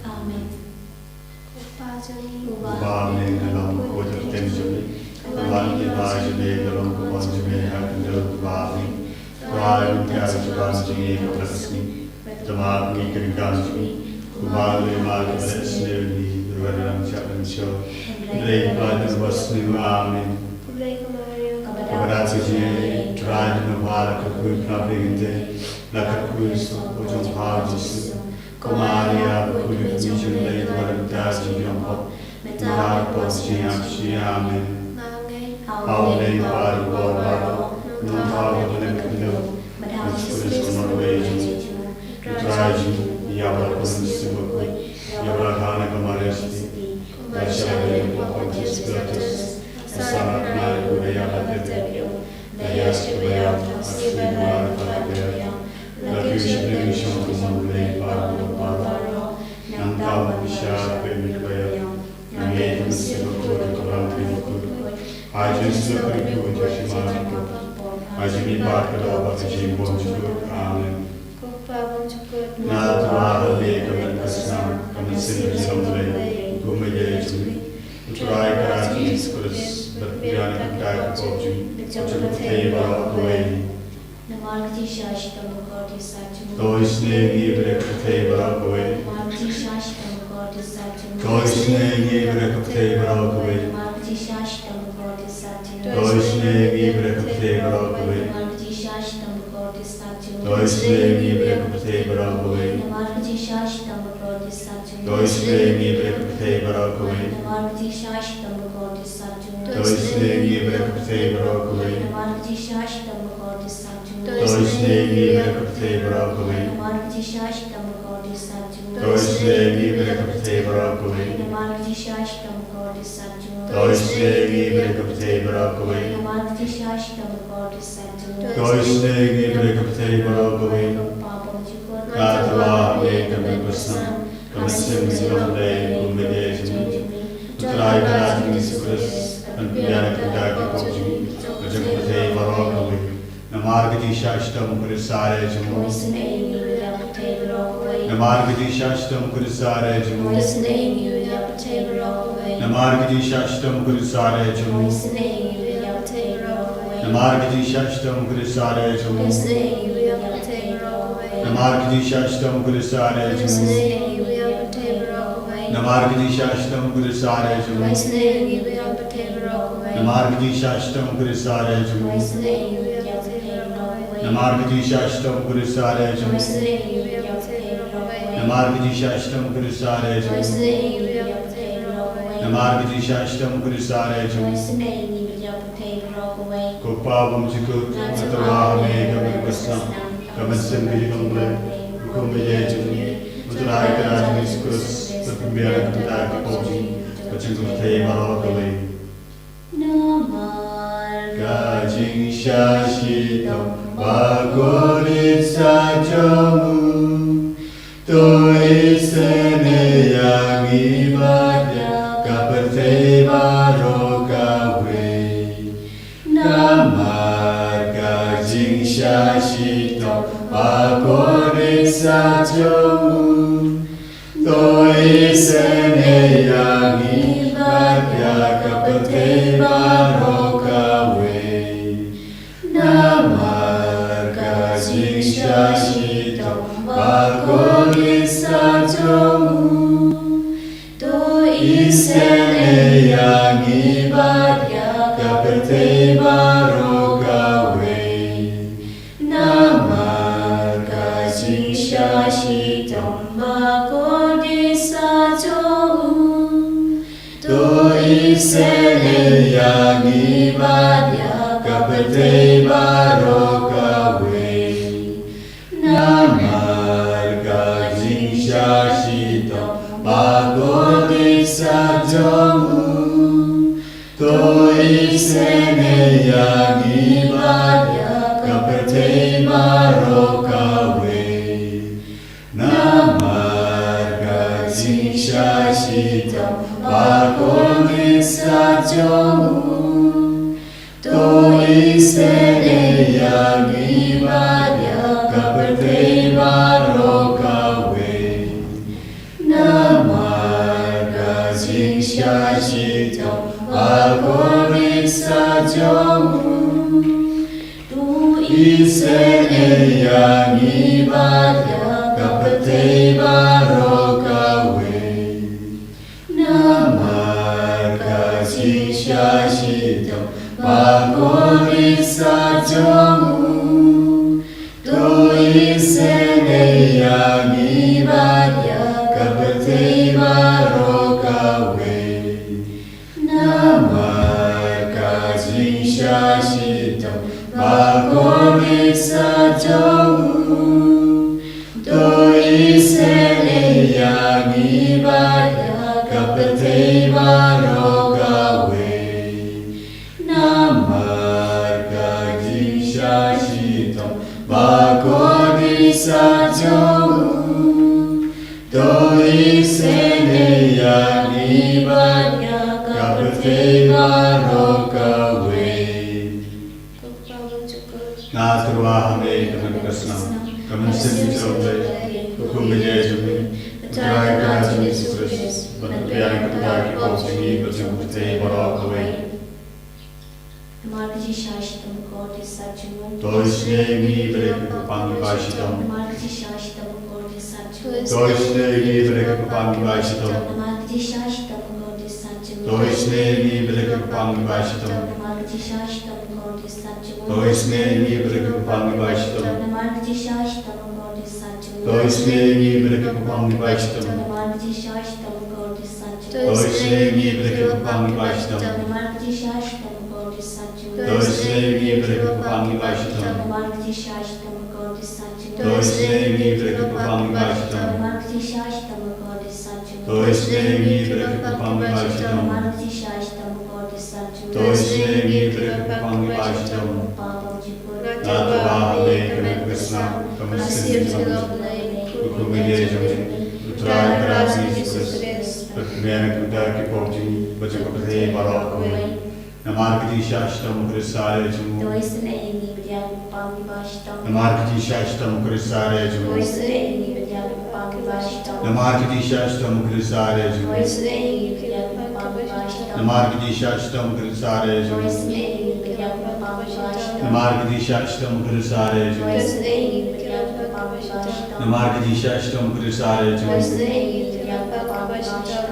Amen. Ba mình là lòng của thực tình chúng Tuhan kita jadi dalam kubuan jemaah akan dalam bahagia. Tuhan kita sekarang jadi kebersih. Jemaah mengirimkan kami. Kubuan lima kepada sendiri beradaran siapa insya. Dari pada wasni amin. Kepada sini terakhir membawa kebun kabinete. Lakat kuis ujung hajis. Kemaria kebun ujung dari Tuhan kita jemput. Tuhan posisi amin. How they are born, no how to let them know, which is on the way to Trajan, Yavakus, Yavahana Kamaresti, Dashavi, Pontus Pilatus, Asana Naguraya, the Yaskia, Aslimar, the Fusion to Monday, Paro, Nantao, Visha, Pemikaya, and made him simple to run. Ajin sudah pergi ke Joshima, Ajin ibarat kalau Ajin bonjur, Amen. Nada lagi kami kesana, kami sendiri sampai gumenya itu. Uturai kerajaan Kristus berpian kepada Tuhan, Tuhan teba kue. Doisne ngibere teba kue. Doisne ngibere teba kue. Doisne ngibere teba kue. Doisne ngibere teba kue. Doisne ngibere teba kue. Doisne ngibere teba kue. Doisne ngibere teba kue. Doisne ngibere teba kue. Doisne ngibere teba kue. Doisne ngibere teba kue. Katawa kami bersama, kami sembilan gumenya itu. Uturai kerajaan Kristus berpian kepada Tuhan, Tuhan teba kue. Namargati Shashtam Kurisare Jumu. Namargati Shashtam Kurisare Jumu. Namargati Shashtam Kurisare Jumu. Namargati Shashtam Kurisare Jumu. Namargati Shashtam Kurisare Jumu. Namargati Shashtam Kurisare Jumu. Namargati Shashtam Kurisare Jumu. Namargati Shashtam Kurisare Jumu. Namargati Shashtam Kurisare Jumu. Namargati Shashtam Kurisare Jumu. Kupabam Jikut Matawah Kami Bersam Kami Sendiri Kembali Gumenya Jumu. Uturai kerajaan Kristus berpian kepada Tuhan, Tuhan teba kue. Kajing Shashitam Bagolit sajamu, Tuisene yang ibadah Kaperte barokawe. Namar Kajing Shashitam Bagolit sajamu, Tuisene yang ibadah Kaperte barokawe. Namar Kajing Shashitam Bagolit sajamu, Tuisene yang ibadah Kaperte barokawe. Namar Kajing Shashitam Bagolit sajamu, Tuisene yang ibadah Kaperte barokawe. Namar Kajing Shashitam Bagolit sajamu, Tuisene yang ibadah Kaperte barokawe. Namar Kajing Shashitam Bagolit sajamu, Tuisene yang ibadah Kaperte barokawe. sajomu tu isen yang ibadah kapate barokawe namar kasih syashitam bagori sajomu tu isen yang ibadah kapate barokawe namar kasih syashitam bagori sajomu tu isen yang ibadah kapate barokawe namar kasih syashitam bagori sajomu tu isen yang ibadah kapate barokawe na terwa hame kaman krishna kaman sin chole hukum jai jumi trai kaji susus bapyan kapta ki pauchini bachumte barokawe Margaji Shashtam God is such a one. Doishne mi vrek kupang vashitam Margaji Shashtam God is such a one. Doishne mi vrek kupang vashitam Margaji Shashtam God is such a one. Doishne mi vrek kupang vashitam Margaji Shashtam God is such a one. Doishne mi vrek kupang vashitam Margaji Shashtam God is such a one. Doishne mi vrek kupang vashitam Margaji Shashtam God is such a one. Doishne mi vrek kupang vashitam Margaji Shashtam God is such a one. Doishne mi vrek kupang vashitam Margaji Shashtam God is such a one. Doishne mi vrek kupang vashitam Margaji Shashtam God is such a one. Doishne mi vrek kupang vashitam Margaji Shashtam God is such a one. Doishne mi vrek kupang vashitam na terwa hame kaman krishna kaman sin chole hukum jai jumi trai kaji susus bapyan kapta ki pauchini bachumte barokawe Namarkati Shashtam Krisare Jumu Namarkati Shashtam Krisare Jumu Namarkati Shashtam Krisare Jumu Namarkati Shashtam Krisare Jumu Namarkati Shashtam Krisare Jumu Namarkati Shashtam Krisare Jumu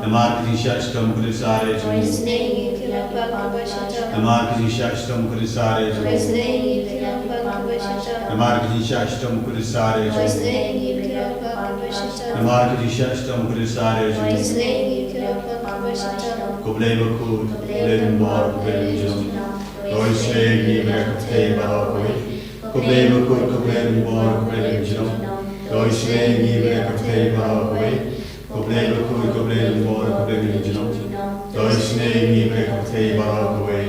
Namarkati Shashtam Krisare Jumu Namarkati Shashtam Krisare Jumu Namarkati Shashtam Krisare Jumu Namarkati Shashtam Krisare Jumu Kublai Bakut, Kublai Bar, Kublai Jum Doishne mi vrek kapate barokawe Kublai Bakut, Kublai Bar, Kublai Jum Doishne mi vrek kapate barokawe Kublai Bakut, Kublai Bar, Kublai Jum Doishne mi vrek kapate barokawe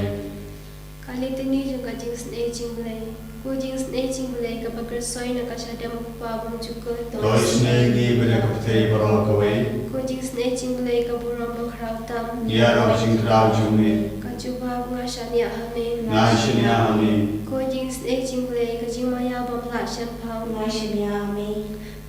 Kalitini juga jing sne jing blai, ku jing sne jing blai ka bakar soi na ka shada mu pa bung juga. Doishne mi vrek kapate barokawe Ku jing sne jing blai ka buram bakrau tam. Yarab jing krau jumi Ka juba bunga shania hame. Naishnya hami Ku jing sne jing blai ka jing maya bam la shan pau.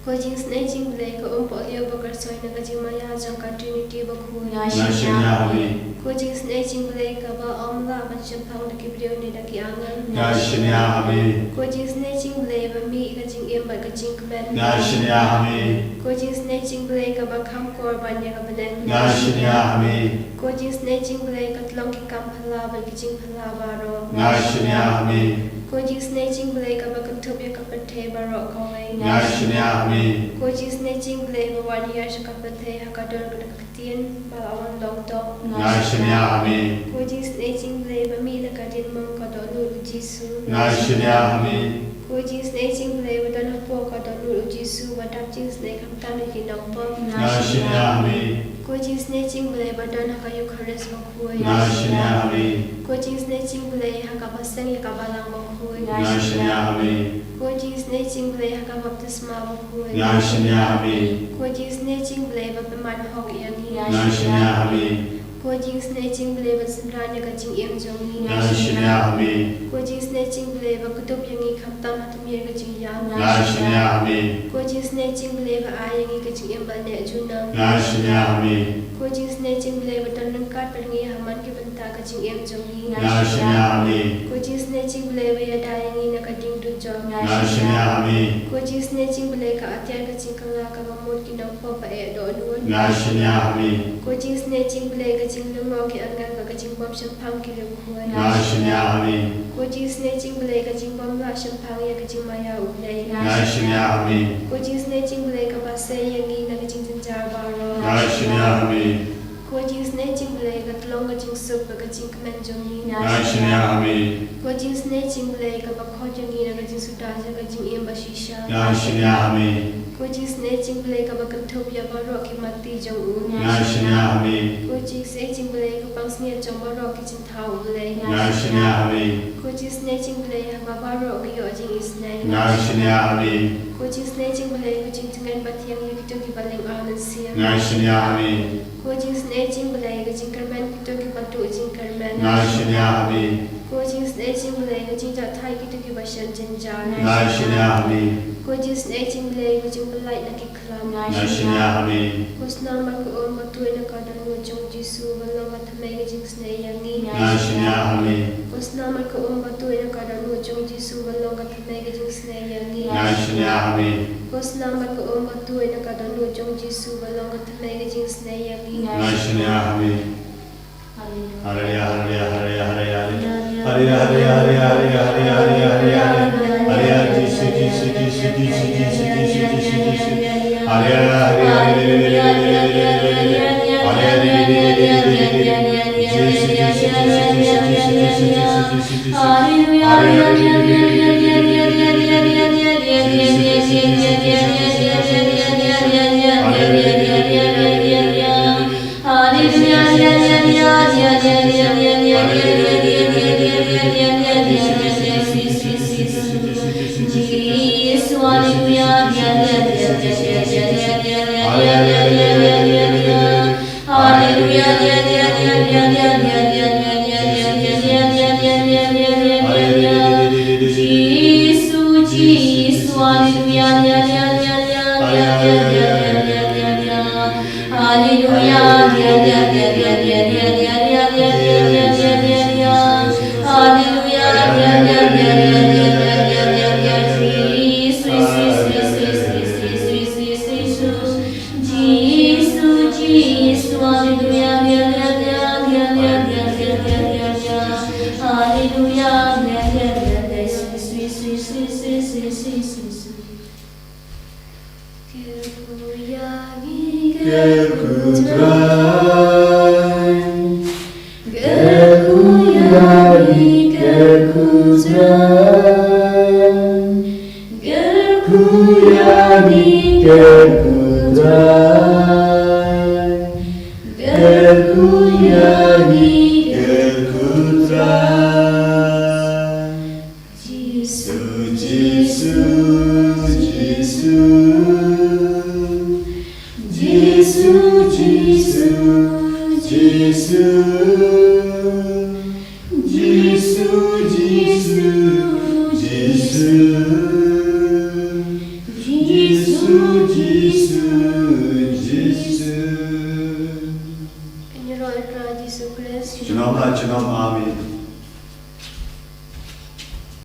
Ku jing sne jing blai ka polio bakar soi na ka jing maya jang ka trinity bakhu. Naishnya hami Ku jing sne jing blai ka ba amla ban shan pau na ki brio ni da ki angan. Naishnya hami Ku jing sne jing blai ba mi ka jing em ba ka jing kmen. Naishnya hami Ku jing sne jing blai ka ba kham kor ban ya ka banen. Naishnya hami Ku jing sne jing blai ka tlong ki kam phala ba ki jing phala ba ro. Naishnya hami Ku jing sne jing blai ka ba ka thup ya ka pathe ba ro ka wai. Naishnya hami Ku jing sne jing blai ba wan ya sha ka pathe ha ka dor ka ka tien ba awan long to. Naishnya hami Ku jing sne jing blai ba mi la ka din mong ka do lu jisu. Naishnya hami Ku jing sne jing blai ba don po ka do lu jisu ba tap jing sne kam ta ni ki dong po. Naishnya hami Ku jing sne jing blai ba don ha ka yu khares ba khuai. Naishnya hami Ku jing sne jing blai ha ka ba seng ya ka ba lang ba khuai. Naishnya hami Ku jing sne jing blai ha ka baptisma ba khuai. Naishnya hami Ku jing sne jing blai ba pe man hok yang hi. Naishnya hami Ku jing sne jing blai ba simran ya ka jing em jong hi. Naishnya hami Ku jing sne jing blai ba kutup yang hi kham tam ha tum ye ka jing ya. Naishnya hami Ku jing sne jing blai ba a yang hi ka jing em ba ne juna. Naishnya hami Ku jing sne jing blai ba tan nang kat pa ngi ha man ki ban ta ka jing em jong ni Na shimya ami. ko jing snatching ble we ya dai ni na ka ding du jong Na shimya ami. ko jing snatching ble ka atyar ka jing ka ka ma mo ki na po pa e do nu Na shimya ami. ko jing snatching ble ka jing lu ngo ki an ka jing bom shan phang ki lu khu Na shimya ami. ko jing snatching ble ka jing bom la shan phang ya ka jing ma ya u le Na shimya ami. ko jing snatching ble ka ba se ya ni na ka jing jin jar ba ro Na shimya ami. ko jing snatching ble ka tlong ka jing sup ka jing kmen jong ni Na shimya ami. ko jing snatching ble ka ba kho jong ni na ka jing su da ka jing em ba shi sha Na shimya ami. ko jing snatching ble ka ba kan thop ya ba ro ki ma ti jong u Na shimya ami. ko jing snatching ble ka pang sne jong ba ro ki jing thau ble Na shimya ami. ko jing snatching ble ha ba ro ki yo jing is nai Na shimya ami. ko jing snatching ble ko jing tengan ba thiang yu ki to ki ba leng a nan sia Na shimya ami. ko jing snatching ble ka jing karban ki to ki ba tu jing karban Na shimya ami. ko jing snatching ble ka jing ja thai ki to ki ba shan jin ja Na shimya ami. ko jing snatching ble ka jing ba lai na ki khlam Na shimya ami. ko sna ma ko on ma tu na ka dan wo jong jisu ba lo ma thame ka jing sne yang ni Na shimya ami. ko sna ma ko on ma tu na ka dan wo jong jisu ba lo ma thame ka jing sne yang ni Na shimya ami. ko sna ma ko on ma tu na ka dan wo jong jisu ba lo ma thame ka jing sne yang ni Na shimya ami. Hallelujah, hallelujah, hallelujah, hallelujah. Hallelujah, hallelujah, hallelujah, hallelujah, hallelujah. Hallelujah, Jesus, Jesus, Jesus, Jesus, Jesus, Jesus, Jesus. Hallelujah, hallelujah, hallelujah, hallelujah. Jesus, Jesus, Jesus, Jesus, Jesus, Jesus. Janam Amin.